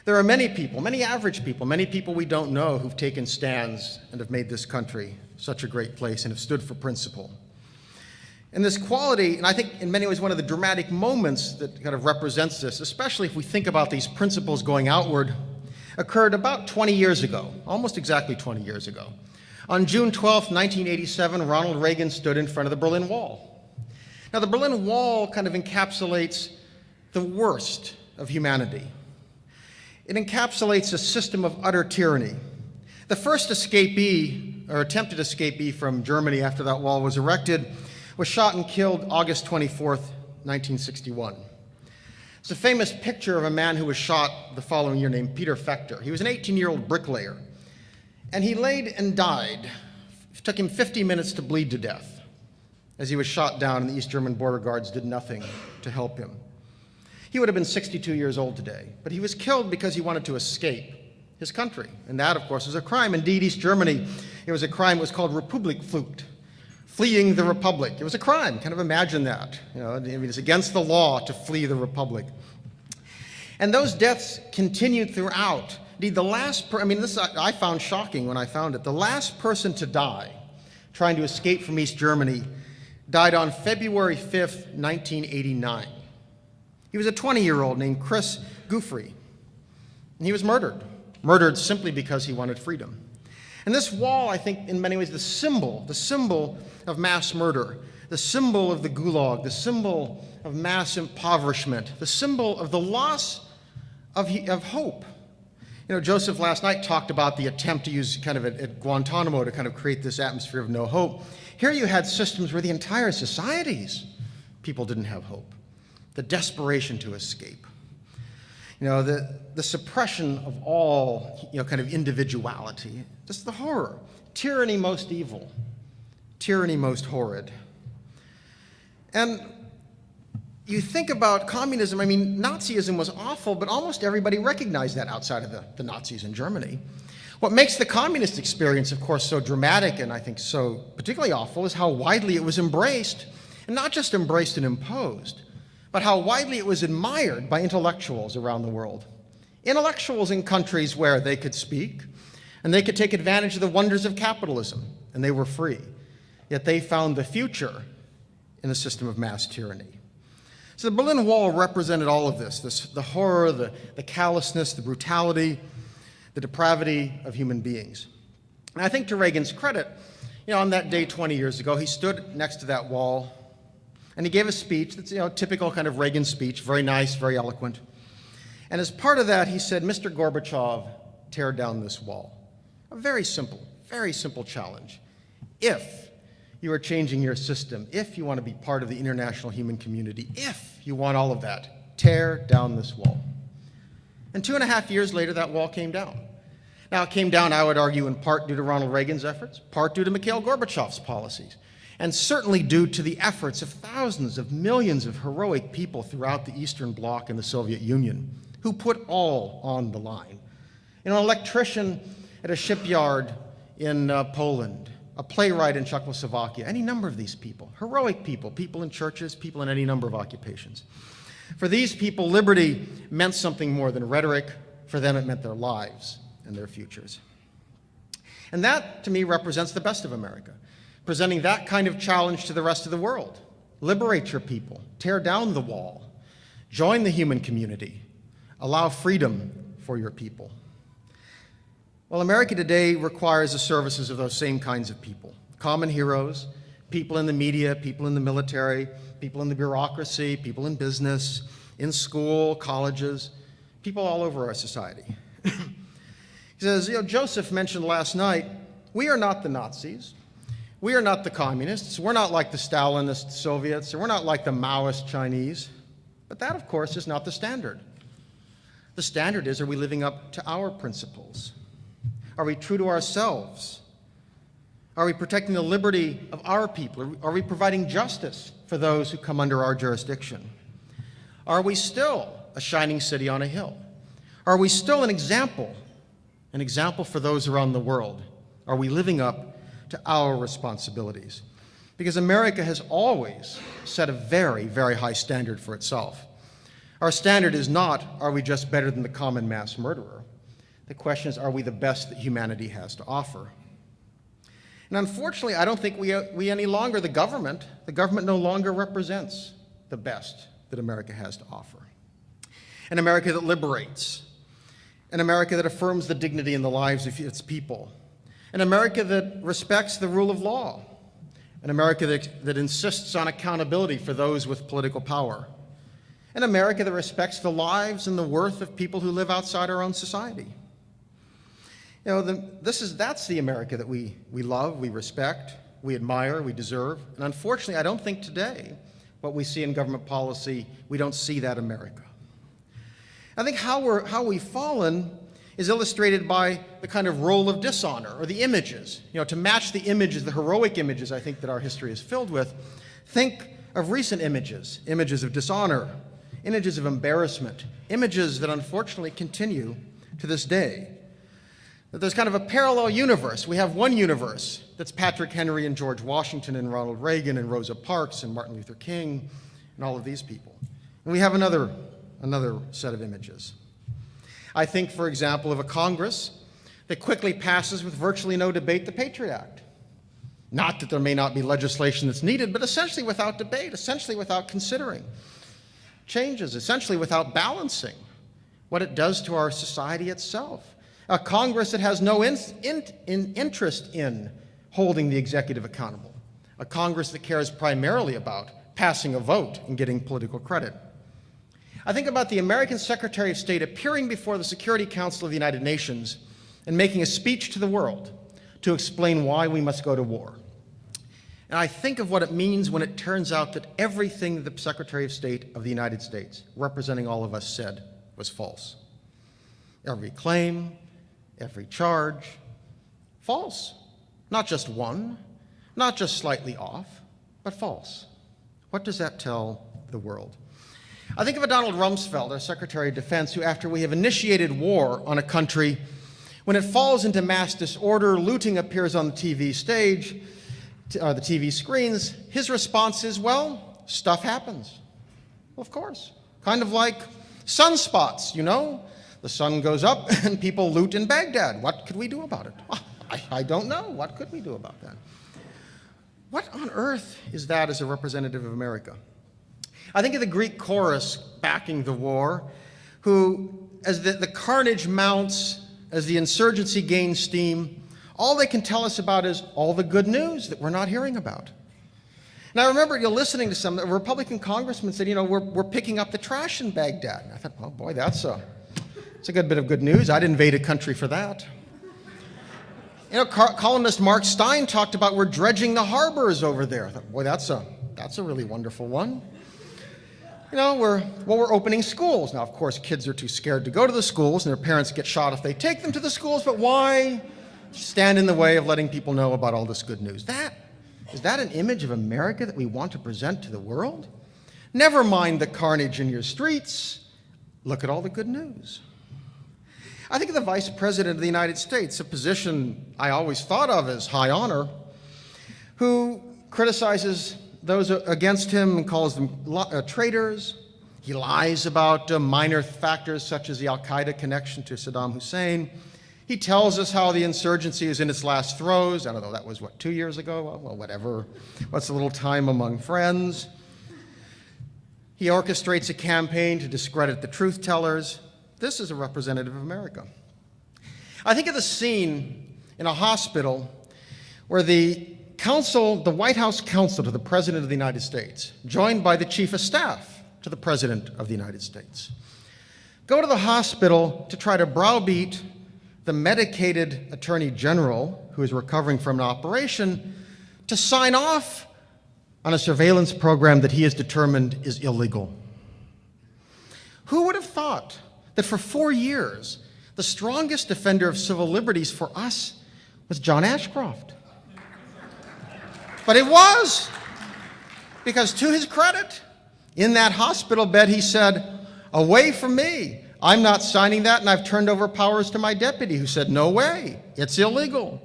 There are many people, many average people, many people we don't know who've taken stands and have made this country such a great place and have stood for principle. And this quality, and I think in many ways one of the dramatic moments that kind of represents this, especially if we think about these principles going outward, occurred about 20 years ago, almost exactly 20 years ago. On June 12, 1987, Ronald Reagan stood in front of the Berlin Wall. Now, the Berlin Wall kind of encapsulates the worst of humanity. It encapsulates a system of utter tyranny. The first escapee, or attempted escapee from Germany after that wall was erected, was shot and killed August 24th, 1961. It's a famous picture of a man who was shot the following year named Peter Fechter. He was an 18-year-old bricklayer, and he laid and died. It took him 50 minutes to bleed to death as he was shot down, and the East German border guards did nothing to help him. He would have been 62 years old today, but he was killed because he wanted to escape his country, and that, of course, is a crime. Indeed, East Germany, it was a crime. It was called Republikflucht, fleeing the Republic. It was a crime. Kind of imagine that. I mean, it's against the law to flee the Republic. And those deaths continued throughout. Indeed, this I found shocking when I found it. The last person to die trying to escape from East Germany died on February 5th, 1989. He was a 20-year-old named Chris Guthrie, and he was murdered simply because he wanted freedom. And this wall, I think, in many ways, the symbol of mass murder, the symbol of the Gulag, the symbol of mass impoverishment, the symbol of the loss of hope. Joseph last night talked about the attempt to use kind of at Guantanamo to kind of create this atmosphere of no hope. Here you had systems where the entire societies, people didn't have hope. The desperation to escape. The suppression of all, kind of individuality, just the horror. Tyranny most evil, tyranny most horrid. And you think about communism, I mean, Nazism was awful, but almost everybody recognized that outside of the Nazis in Germany. What makes the communist experience, of course, so dramatic and I think so particularly awful is how widely it was embraced, and not just embraced and imposed, but how widely it was admired by intellectuals around the world. Intellectuals in countries where they could speak, and they could take advantage of the wonders of capitalism, and they were free. Yet they found the future in a system of mass tyranny. So the Berlin Wall represented all of this, the horror, the callousness, the brutality, the depravity of human beings. And I think to Reagan's credit, on that day 20 years ago, he stood next to that wall, and he gave a speech that's, typical kind of Reagan speech, very nice, very eloquent. And as part of that, he said, "Mr. Gorbachev, tear down this wall." A very simple challenge. If you are changing your system, if you want to be part of the international human community, if you want all of that, tear down this wall. And 2.5 years later, that wall came down. Now, it came down, I would argue, in part due to Ronald Reagan's efforts, part due to Mikhail Gorbachev's policies, and certainly due to the efforts of thousands of millions of heroic people throughout the Eastern Bloc and the Soviet Union who put all on the line. An electrician at a shipyard in Poland, a playwright in Czechoslovakia, any number of these people, heroic people, people in churches, people in any number of occupations. For these people, liberty meant something more than rhetoric. For them, it meant their lives and their futures. And that, to me, represents the best of America, presenting that kind of challenge to the rest of the world. Liberate your people, tear down the wall, join the human community, allow freedom for your people. Well, America today requires the services of those same kinds of people, common heroes, people in the media, people in the military, people in the bureaucracy, people in business, in school, colleges, people all over our society. He says, Joseph mentioned last night, we are not the Nazis. We are not the communists. We're not like the Stalinist Soviets, or we're not like the Maoist Chinese. But that, of course, is not the standard. The standard is, are we living up to our principles? Are we true to ourselves? Are we protecting the liberty of our people? Are we providing justice for those who come under our jurisdiction? Are we still a shining city on a hill? Are we still an example for those around the world? Are we living up to our responsibilities? Because America has always set a very, very high standard for itself. Our standard is not, are we just better than the common mass murderer? The question is, are we the best that humanity has to offer? And unfortunately, I don't think we any longer, the government no longer represents the best that America has to offer. An America that liberates, an America that affirms the dignity and the lives of its people, an America that respects the rule of law, an America that insists on accountability for those with political power, an America that respects the lives and the worth of people who live outside our own society. You know, that's the America that we love, we respect, we admire, we deserve. And unfortunately, I don't think today, what we see in government policy, we don't see that America. I think how we've fallen is illustrated by the kind of role of dishonor, or the images. You know, to match the images, the heroic images I think that our history is filled with, think of recent images, images of dishonor, images of embarrassment, images that unfortunately continue to this day. That there's kind of a parallel universe. We have one universe that's Patrick Henry and George Washington and Ronald Reagan and Rosa Parks and Martin Luther King and all of these people. And we have another set of images. I think, for example, of a Congress that quickly passes with virtually no debate the Patriot Act. Not that there may not be legislation that's needed, but essentially without debate, essentially without considering changes, essentially without balancing what it does to our society itself. A Congress that has no interest in holding the executive accountable. A Congress that cares primarily about passing a vote and getting political credit. I think about the American Secretary of State appearing before the Security Council of the United Nations and making a speech to the world to explain why we must go to war. And I think of what it means when it turns out that everything the Secretary of State of the United States, representing all of us, said was false. Every claim, every charge, false. Not just one, not just slightly off, but false. What does that tell the world? I think of a Donald Rumsfeld, our Secretary of Defense, who after we have initiated war on a country, when it falls into mass disorder, looting appears on the TV stage, the TV screens, his response is, well, stuff happens. Well, of course. Kind of like sunspots, you know? The sun goes up and people loot in Baghdad. What could we do about it? I don't know. What could we do about that? What on earth is that as a representative of America? I think of the Greek chorus backing the war, who, as the carnage mounts, as the insurgency gains steam, all they can tell us about is all the good news that we're not hearing about. And I remember listening to a Republican congressman said, we're picking up the trash in Baghdad. And I thought, oh boy, that's a good bit of good news. I'd invade a country for that. Columnist Mark Stein talked about we're dredging the harbors over there. I thought, boy, that's a really wonderful one. We're opening schools. Now, of course, kids are too scared to go to the schools, and their parents get shot if they take them to the schools, but why stand in the way of letting people know about all this good news? Is that an image of America that we want to present to the world? Never mind the carnage in your streets. Look at all the good news. I think of the Vice President of the United States, a position I always thought of as high honor, who criticizes those against him and calls them traitors. He lies about minor factors such as the al-Qaeda connection to Saddam Hussein. He tells us how the insurgency is in its last throes. I don't know, that was, 2 years ago? Well, whatever. What's a little time among friends? He orchestrates a campaign to discredit the truth tellers. This is a representative of America. I think of the scene in a hospital where the White House counsel to the President of the United States, joined by the Chief of Staff to the President of the United States, go to the hospital to try to browbeat the medicated Attorney General, who is recovering from an operation, to sign off on a surveillance program that he has determined is illegal. Who would have thought that for 4 years, the strongest defender of civil liberties for us was John Ashcroft? But it was, because to his credit, in that hospital bed, he said, away from me. I'm not signing that, and I've turned over powers to my deputy, who said, no way, it's illegal.